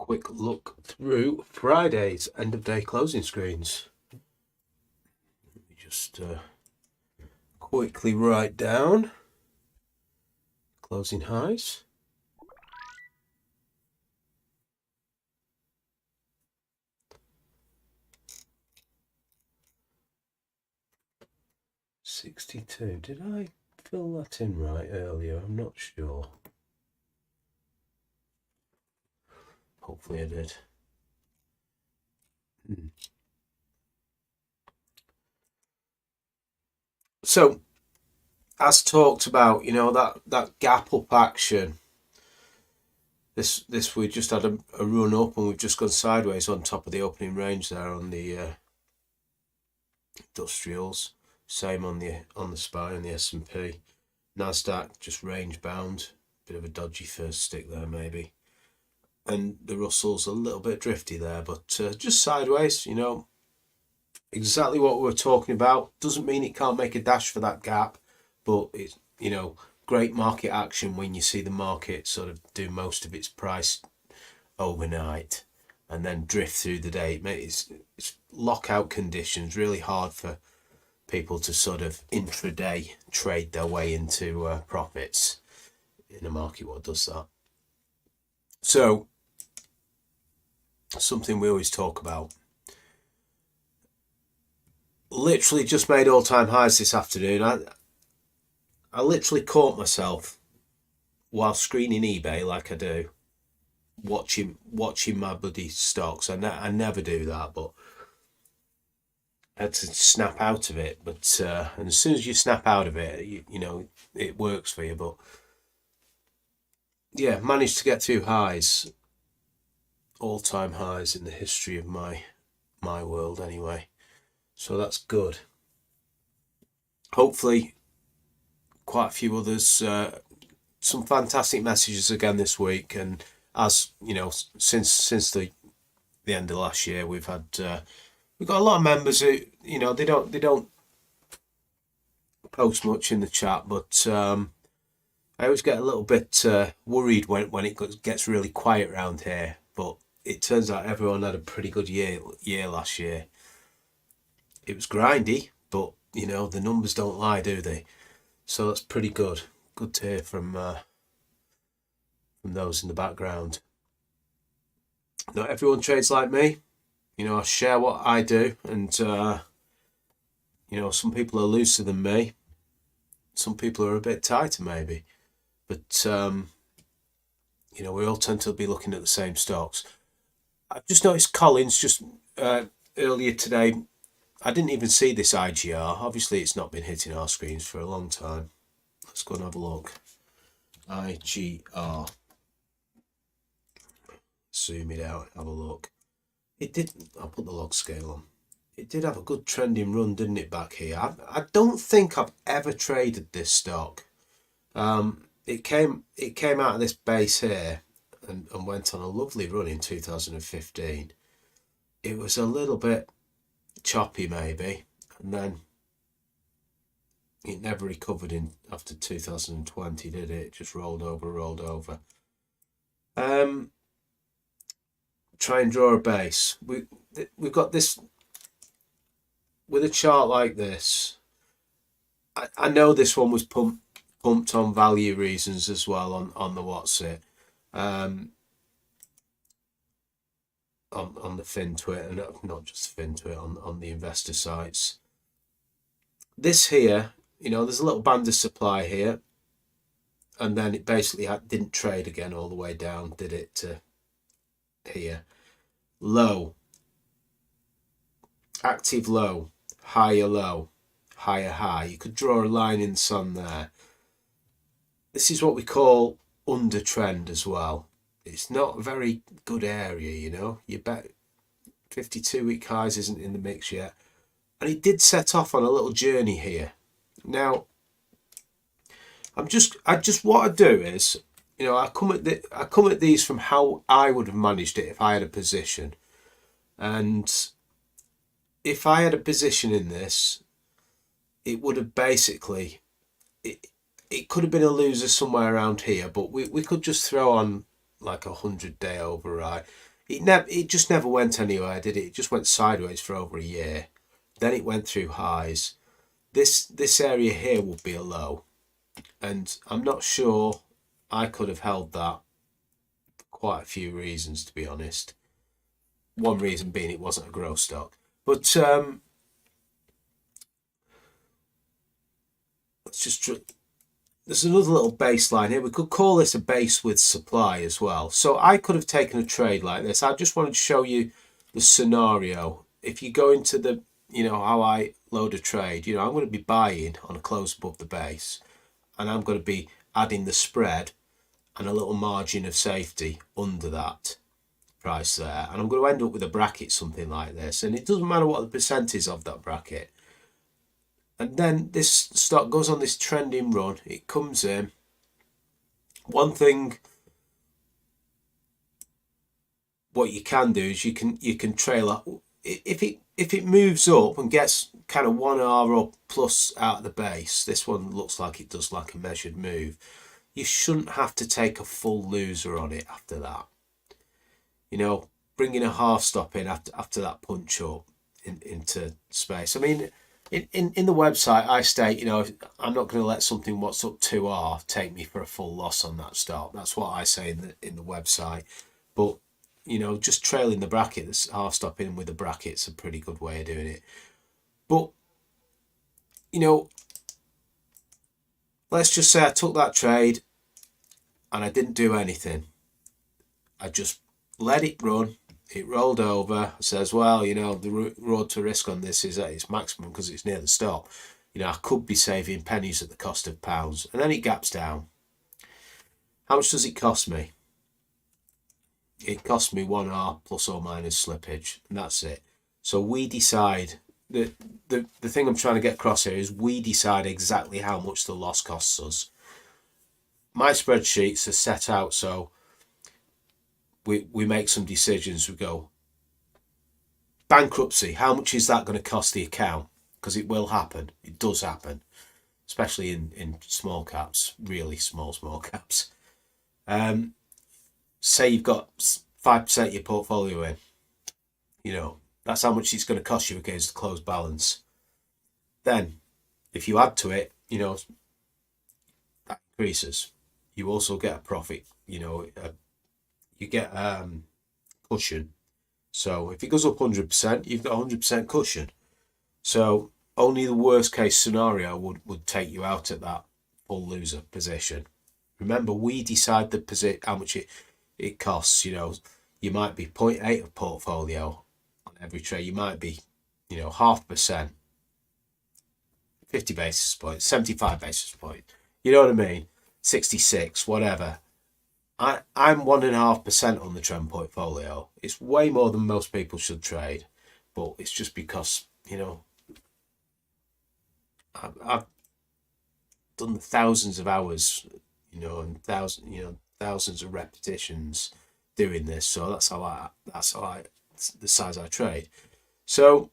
quick look through Friday's end of day closing screens. Let me just quickly write down closing highs. $62. Did I fill that in right earlier? I'm not sure. Hopefully I did. So, as talked about, that gap up action. This we just had a run up and we've just gone sideways on top of the opening range there on the industrials. Same on the SPY and the S&P. Nasdaq just range bound. Bit of a dodgy first stick there maybe. And the Russell's a little bit drifty there, but just sideways, exactly what we're talking about. Doesn't mean it can't make a dash for that gap, but it's, great market action when you see the market sort of do most of its price overnight and then drift through the day. It's lockout conditions, really hard for people to sort of intraday trade their way into profits in a market what does that. So, something we always talk about. Literally just made all-time highs this afternoon. I literally caught myself while screening eBay like I do, watching my bloody stocks. I never do that, but I had to snap out of it. But and as soon as you snap out of it, it works for you. But yeah, managed to get through highs, all-time highs in the history of my world anyway. So that's good. Hopefully quite a few others, some fantastic messages again this week, and as since the end of last year we've got a lot of members who they don't post much in the chat, but I always get a little bit worried when it gets really quiet around here, but it turns out everyone had a pretty good year last year. It was grindy, but the numbers don't lie, do they? So that's pretty good. Good to hear from those in the background. Not everyone trades like me. I share what I do, and some people are looser than me. Some people are a bit tighter maybe, but we all tend to be looking at the same stocks. I've just noticed Collins just earlier today. I didn't even see this IGR. Obviously, it's not been hitting our screens for a long time. Let's go and have a look. IGR. Zoom it out, have a look. It did. I'll put the log scale on. It did have a good trending run, didn't it, back here? I don't think I've ever traded this stock. It came out of this base here and went on a lovely run in 2015. It was a little bit choppy maybe, and then it never recovered after 2020, did it? It just rolled over. Try and draw a base. We've got this with a chart like this. I know this one was pumped on value reasons as well on the what's it, on the FinTwit, and not just FinTwit, on the investor sites. This here, there's a little band of supply here, and then it basically didn't trade again all the way down, did it, to here. Low, active low, higher low, higher high. You could draw a line in the sun there. This is what we call under trend as well. It's not a very good area, You bet 52-week highs isn't in the mix yet. And it did set off on a little journey here. Now, what I do is, I come at these from how I would have managed it if I had a position. And if I had a position in this, it would have basically, it could have been a loser somewhere around here, but we could just throw on like 100-day override. It just never went anywhere, did it? It just went sideways for over a year. Then it went through highs. This area here would be a low, and I'm not sure I could have held that for quite a few reasons, to be honest. One reason being it wasn't a growth stock. But let's just there's another little baseline here. We could call this a base with supply as well. So I could have taken a trade like this. I just wanted to show you the scenario. If you go into the, how I load a trade, I'm going to be buying on a close above the base, and I'm going to be adding the spread and a little margin of safety under that price there. And I'm going to end up with a bracket, something like this. And it doesn't matter what the percent is of that bracket. And then this stock goes on this trending run. It comes in. One thing, what you can do is you can trail up. If it moves up and gets kind of 1R up plus out of the base, this one looks like it does like a measured move. You shouldn't have to take a full loser on it after that. Bringing a half stop in after that punch up into space. I mean, in the website, I state, I'm not going to let something what's up 2R take me for a full loss on that stop. That's what I say in the website. But, just trailing the bracket, this half stop in with the bracket's a pretty good way of doing it. But, let's just say I took that trade and I didn't do anything. I just let it run. It rolled over. Says, well, the road to risk on this is at its maximum because it's near the stop. I could be saving pennies at the cost of pounds. And then it gaps down. How much does it cost me? It costs me 1R plus or minus slippage. And that's it. So we decide. The thing I'm trying to get across here is we decide exactly how much the loss costs us. My spreadsheets are set out so we make some decisions. We go, bankruptcy, how much is that going to cost the account? Because it will happen. It does happen, especially in small caps, really small caps. Say you've got 5% of your portfolio in, that's how much it's going to cost you against the closed balance. Then, if you add to it, that increases. You also get a profit, you get cushion. So if it goes up 100%, you've got 100% cushion. So only the worst case scenario would take you out at that full loser position. Remember, we decide how much it costs. You might be 0.8 of portfolio on every trade. You might be, 0.5%, 50 basis points, 75 basis points. You know what I mean? 66, whatever. I'm 1.5% on the trend portfolio. It's way more than most people should trade, but it's just because I've done thousands of hours, and thousands of repetitions doing this. So that's the size I trade. So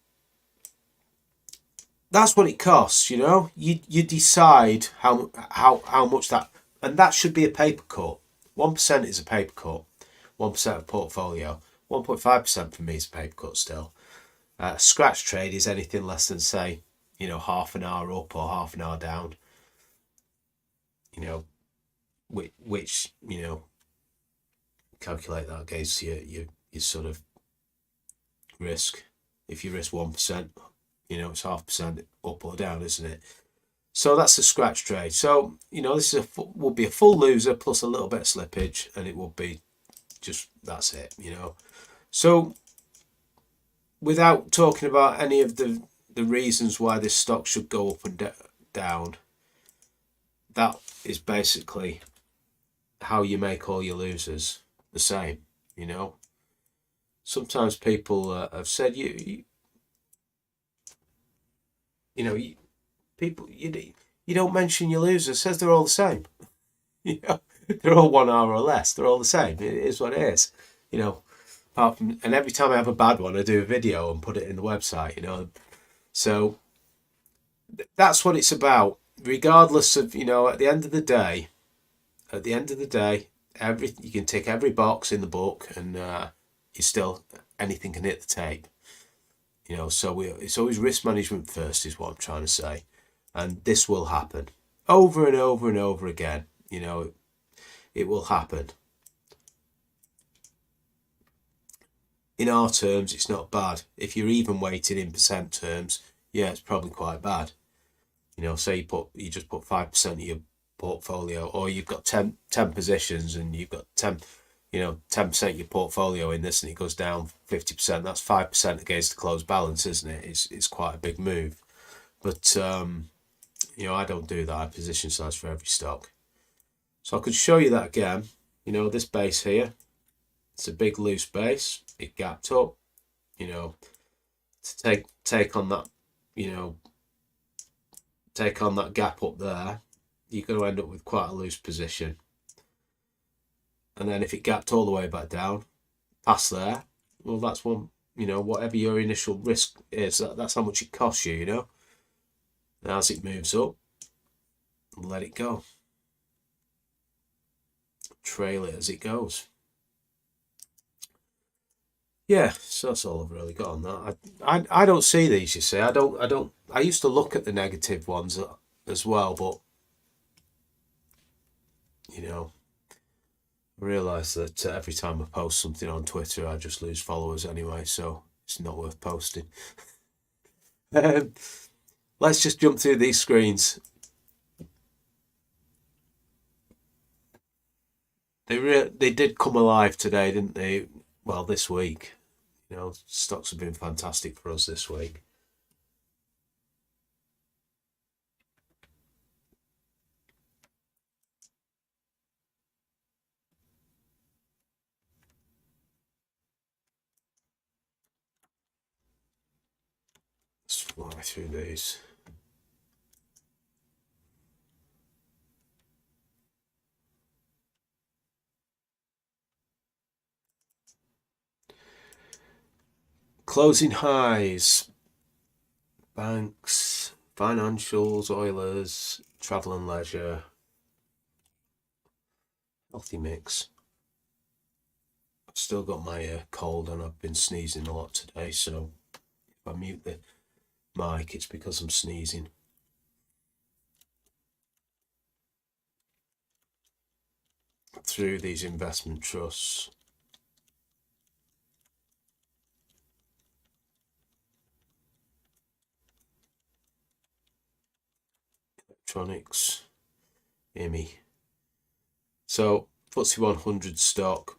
that's what it costs. You decide how much that, and that should be a paper cut. 1% is a paper cut, 1% of portfolio. 1.5% for me is a paper cut still. Scratch trade is anything less than, say, half an hour up or half an hour down. Which calculate that against your sort of risk. If you risk 1%, it's 0.5% up or down, isn't it? So that's a scratch trade. So, this would be a full loser plus a little bit of slippage, and it would be just, that's it, So, without talking about any of the reasons why this stock should go up and down, that is basically how you make all your losers the same, Sometimes people have said, people, you don't mention your losers. Says they're all the same. They're all 1R or less. They're all the same. It is what it is. Apart from, and every time I have a bad one, I do a video and put it in the website. So that's what it's about. Regardless of, at the end of the day, you can tick every box in the book and you still, anything can hit the tape. You know, so it's always risk management first, is what I'm trying to say. And this will happen over and over and over again. You know, it will happen. In our terms, it's not bad. If you're even weighted in percent terms, yeah, it's probably quite bad. You know, say you just put 5% of your portfolio, or you've got 10 positions and you've got 10, 10% of your portfolio in this, and it goes down 50%. That's 5% against the closed balance, isn't it? It's quite a big move. But I don't do that. I position size for every stock. So I could show you that again. You know, this base here, it's a big loose base. It gapped up, to take on that, take on that gap up there, you're going to end up with quite a loose position. And then if it gapped all the way back down, past there, well, that's one, whatever your initial risk is, that's how much it costs you, And as it moves up, let it go. Trail it as it goes. Yeah, so that's all I've really got on that. I don't see these, you see. I used to look at the negative ones as well, but I realise that every time I post something on Twitter, I just lose followers anyway, so it's not worth posting. Let's just jump through these screens. They did come alive today, didn't they? Well, this week. Stocks have been fantastic for us this week. Let's fly through these. Closing highs. Banks, financials, oilers, travel and leisure. Healthy mix. I've still got my cold and I've been sneezing a lot today, so if I mute the mic, it's because I'm sneezing. Through these investment trusts. Electronics, IMI. So FTSE 100 stock,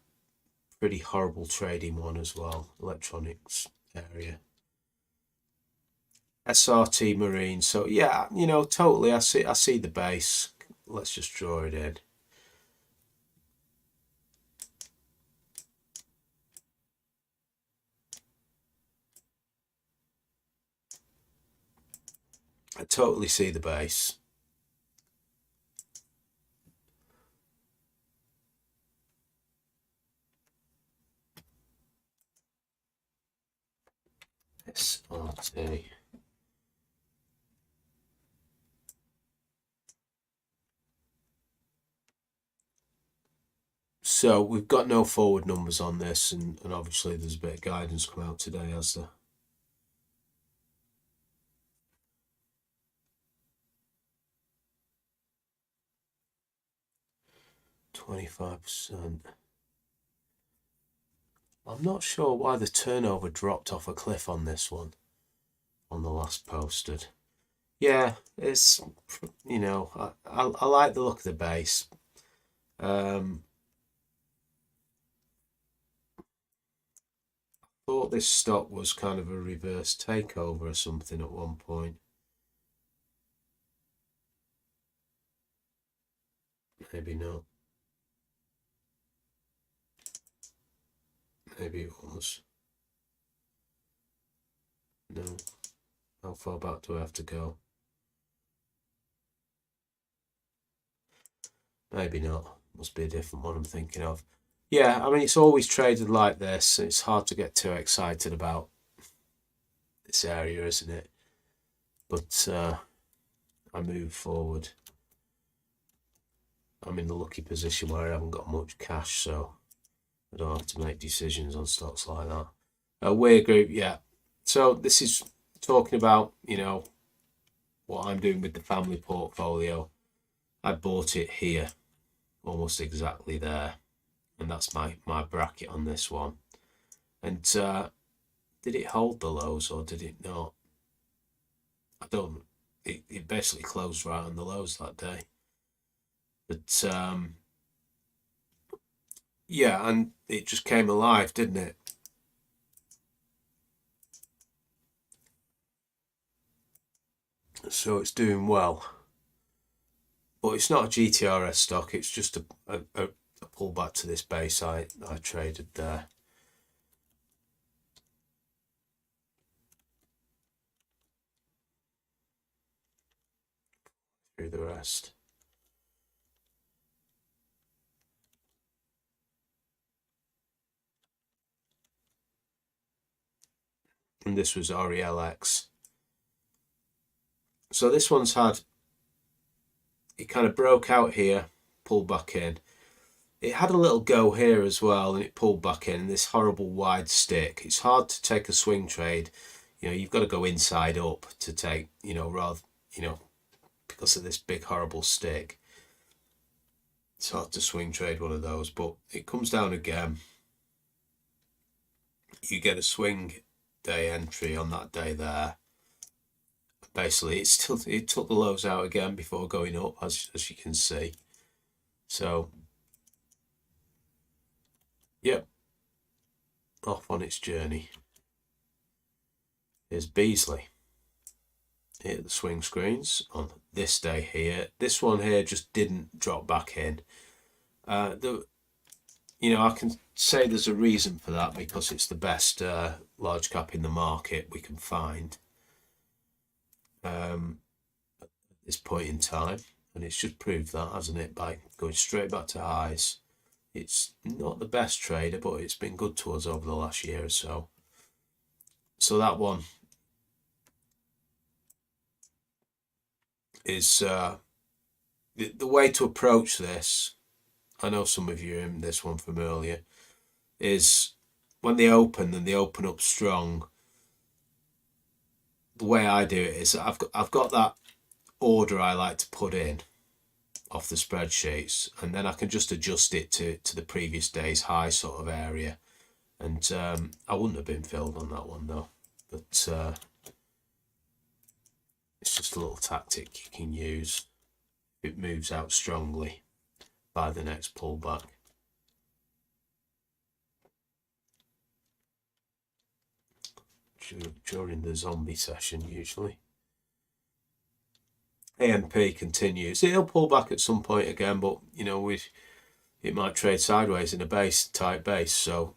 pretty horrible trading one as well. Electronics area. SRT Marine. So yeah, totally. I see the base. Let's just draw it in. I totally see the base. SRT. So we've got no forward numbers on this, and obviously there's a bit of guidance come out today, has there? %. I'm not sure why the turnover dropped off a cliff on this one, on the last posted. Yeah, it's, I like the look of the base. Thought this stock was kind of a reverse takeover or something at one point. Maybe not. Maybe it was. No. How far back do I have to go? Maybe not. Must be a different one I'm thinking of. Yeah, I mean, it's always traded like this. It's hard to get too excited about this area, isn't it? But I move forward. I'm in the lucky position where I haven't got much cash, so I don't have to make decisions on stocks like that. Weir Group, yeah. So this is talking about, what I'm doing with the family portfolio. I bought it here, almost exactly there. And that's my bracket on this one. And did it hold the lows or did it not? I don't. It basically closed right on the lows that day. But yeah, and it just came alive, didn't it? So it's doing well. But it's not a GTRS stock, it's just a pullback to this base I traded there. Through the rest. And this was RELX. So this one's had, it kind of broke out here, pulled back in. It had a little go here as well, and it pulled back in this horrible wide stick. It's hard to take a swing trade. You've got to go inside up to take, rather, because of this big horrible stick. It's hard to swing trade one of those, but it comes down again. You get a swing day entry on that day there. Basically, it took the lows out again before going up, as you can see. So, yep, off on its journey. Here's Beasley. Here the swing screens on this day here. This one here just didn't drop back in. I can say there's a reason for that because it's the best large cap in the market we can find at this point in time, and it's just proved that, hasn't it, by going straight back to highs. It's not the best trader, but it's been good to us over the last year or so. So that one is the way to approach this. I know some of you in this one from earlier, is when they open and they open up strong. The way I do it is I've got that order I like to put in off the spreadsheets, and then I can just adjust it to the previous day's high sort of area. And I wouldn't have been filled on that one though, but it's just a little tactic you can use if it moves out strongly by the next pullback. During the zombie session usually. AMP continues. It'll pull back at some point again, but it might trade sideways in a tight base, so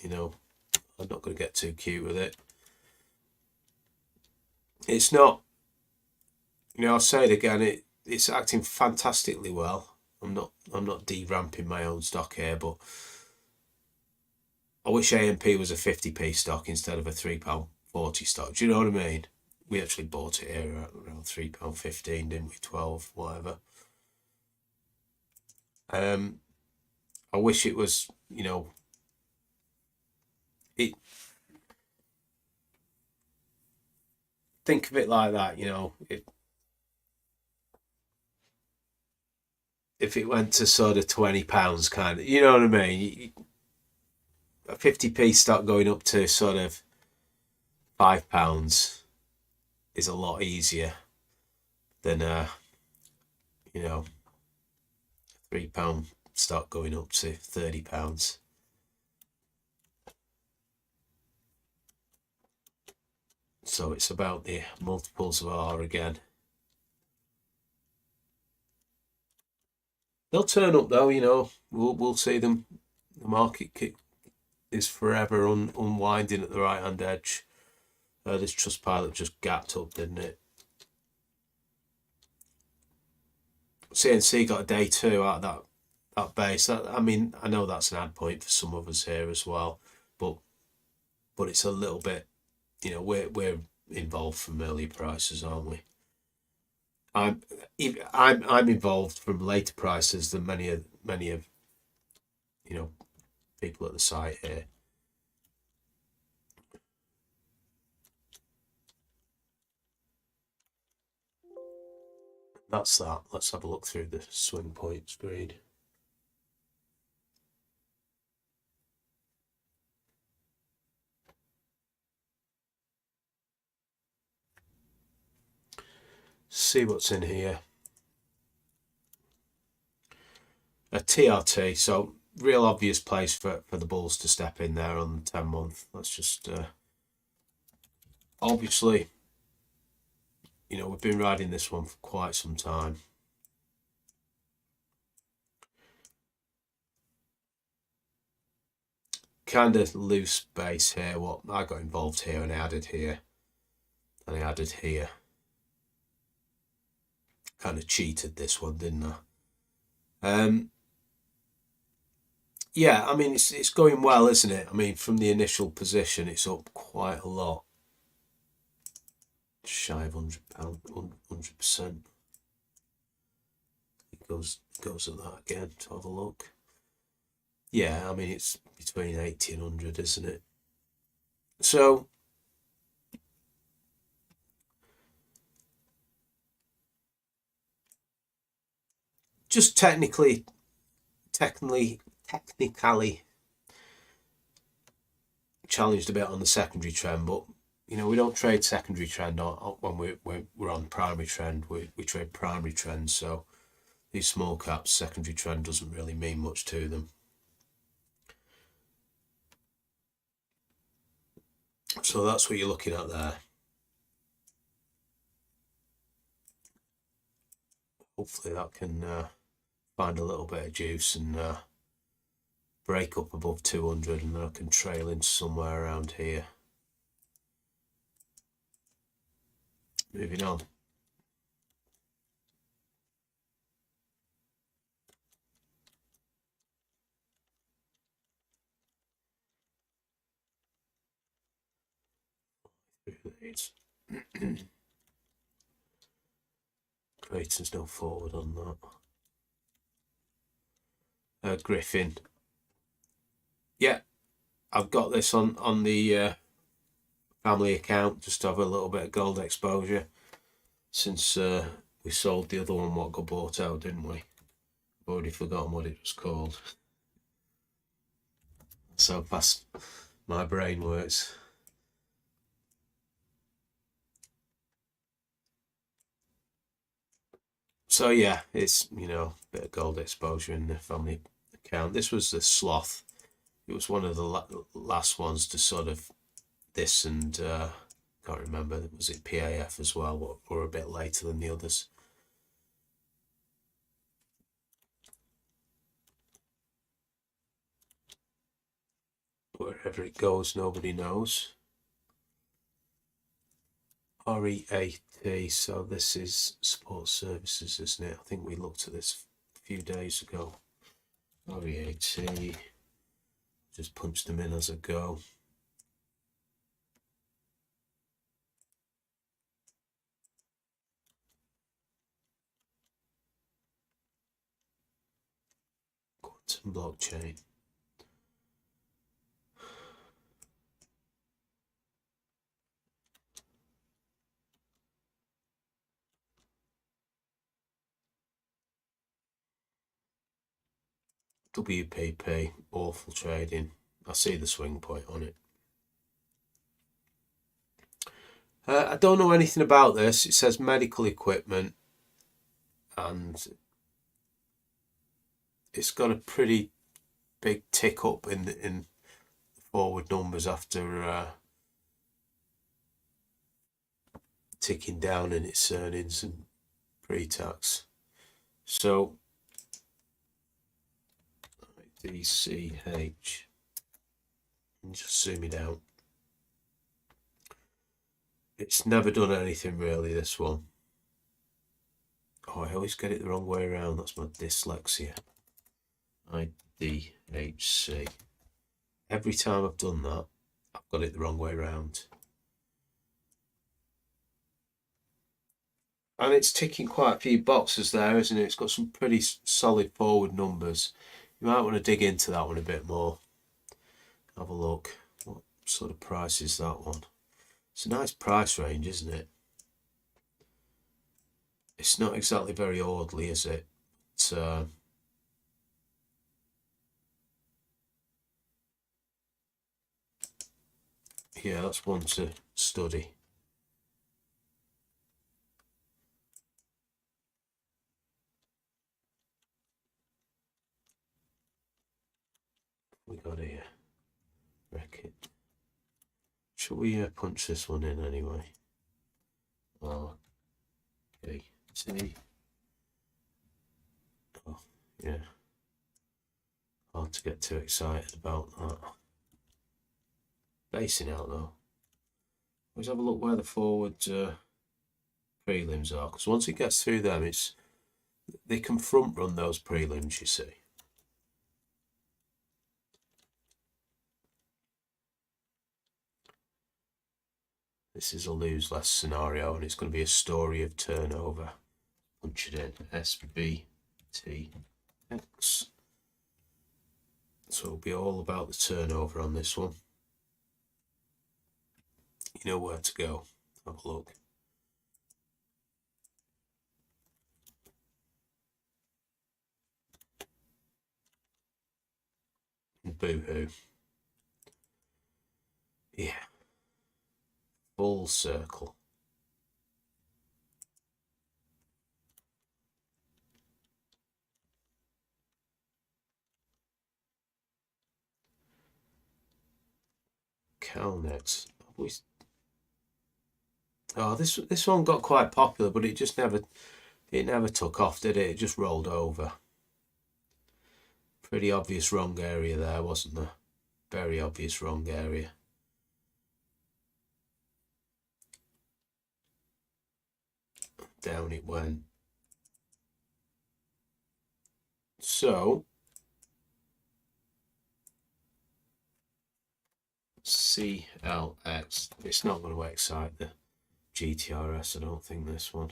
I'm not going to get too cute with it. It's not, I'll say it again, it's acting fantastically well. I'm not de-ramping my own stock here, but I wish AMP was a 50p stock instead of a £3.40 stock. Do you know what I mean? We actually bought it here at around £3.15, didn't we? 12, whatever. I wish it was, it. Think of it like that, if it went to sort of £20 kind of, you know what I mean? A 50p stock going up to sort of £5 is a lot easier than £3 stock going up to £30. So it's about the multiples of R again. They'll turn up though, we'll see them. The market is forever unwinding at the right hand edge. This Trustpilot just gapped up, didn't it? CNC got a day 2 out of that base. I know that's an add point for some of us here as well, but it's a little bit, we're involved from early prices, aren't we? I'm involved from later prices than many of people at the site here. That's that. Let's have a look through the swing point screen. See what's in here. A TRT, so real obvious place for the bulls to step in there on the 10 month. Let's just obviously, you know, we've been riding this one for quite some time. Kind of loose base here. What I got involved here and I added here and I added here. Kind of cheated this one, didn't I? Yeah, I mean it's going well, isn't it? I mean, from the initial position, it's up quite a lot. Shy of £100, 100%. It goes at that again to have a look. Yeah, I mean it's between 80 and 100, isn't it? So just technically challenged a bit on the secondary trend, but you know, we don't trade secondary trend when we're on primary trend. We trade primary trend, so these small caps, secondary trend doesn't really mean much to them. So that's what you're looking at there. Hopefully that can find a little bit of juice and break up above 200, and then I can trail into somewhere around here. Moving on. Creighton's no forward on that. Griffin. Yeah, I've got this on the family account just to have a little bit of gold exposure since we sold the other one what got bought out, didn't we? I've already forgotten what it was called. So fast my brain works. So yeah, it's, you know, a bit of gold exposure in the family account. This was the Sloth. It was one of the last ones to sort of this, and can't remember, was it PAF as well, or a bit later than the others? Wherever it goes, nobody knows. REAT, so this is support services, isn't it? I think we looked at this a few days ago. REAT, just punch them in as I go. Quantum blockchain. WPP, awful trading. I see the swing point on it. I don't know anything about this. It says medical equipment, and it's got a pretty big tick up in the forward numbers after ticking down in its earnings and pre-tax. So DCH, just zoom it out. It's never done anything really, this one. Oh, I always get it the wrong way around. That's my dyslexia. IDHC. Every time I've done that, I've got it the wrong way around. And it's ticking quite a few boxes there, isn't it? It's got some pretty solid forward numbers. You might want to dig into that one a bit more. have a look. What sort of price is that one? It's a nice price range, isn't it? It's not exactly very orderly, is it? But, yeah, that's one to study. We got here. Wreck it. Shall we punch this one in anyway? Oh, okay. See? Oh, yeah. Hard to get too excited about that. Basing out though. Let's have a look where the forward prelims are, because once it gets through them, they can front run those prelims, you see. This is a lose-less scenario, and it's going to be a story of turnover. Punch it in. SBTX. So it'll be all about the turnover on this one. You know where to go. Have a look. Boo-hoo. Yeah. Full circle. Calnex. Oh, this one got quite popular, but it never took off, did it? It just rolled over. Pretty obvious wrong area there, wasn't there? Very obvious wrong area. Down it went. So, CLX. It's not going to excite the GTRS, I don't think, this one.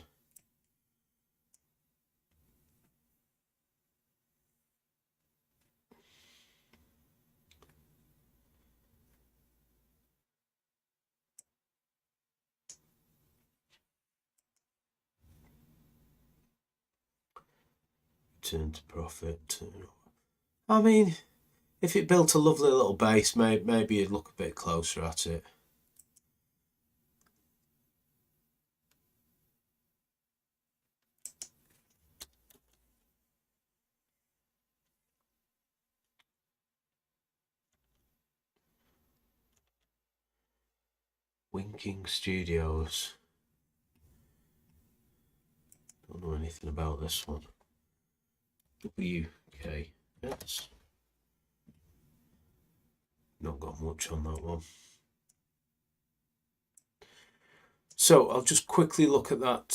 Turn to profit. I mean, if it built a lovely little base, maybe you'd look a bit closer at it. Winking Studios. Don't know anything about this one. WK. Yes. Not got much on that one. So I'll just quickly look at that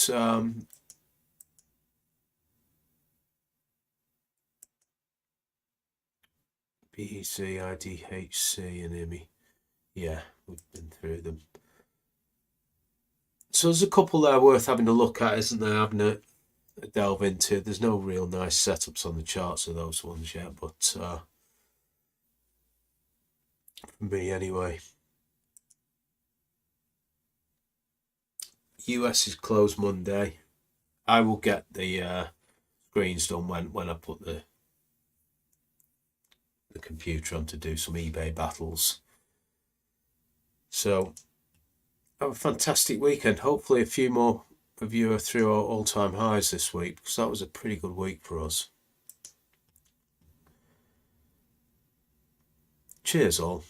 BEC, IDHC and IMI. Yeah, we've been through them. So there's a couple there worth having a look at, isn't there? Having a delve into. There's no real nice setups on the charts of those ones yet, but for me anyway. US is closed Monday. I will get the screens done when I put the computer on to do some eBay battles. So have a fantastic weekend. Hopefully a few more of you are through our all-time highs this week, because that was a pretty good week for us. Cheers all.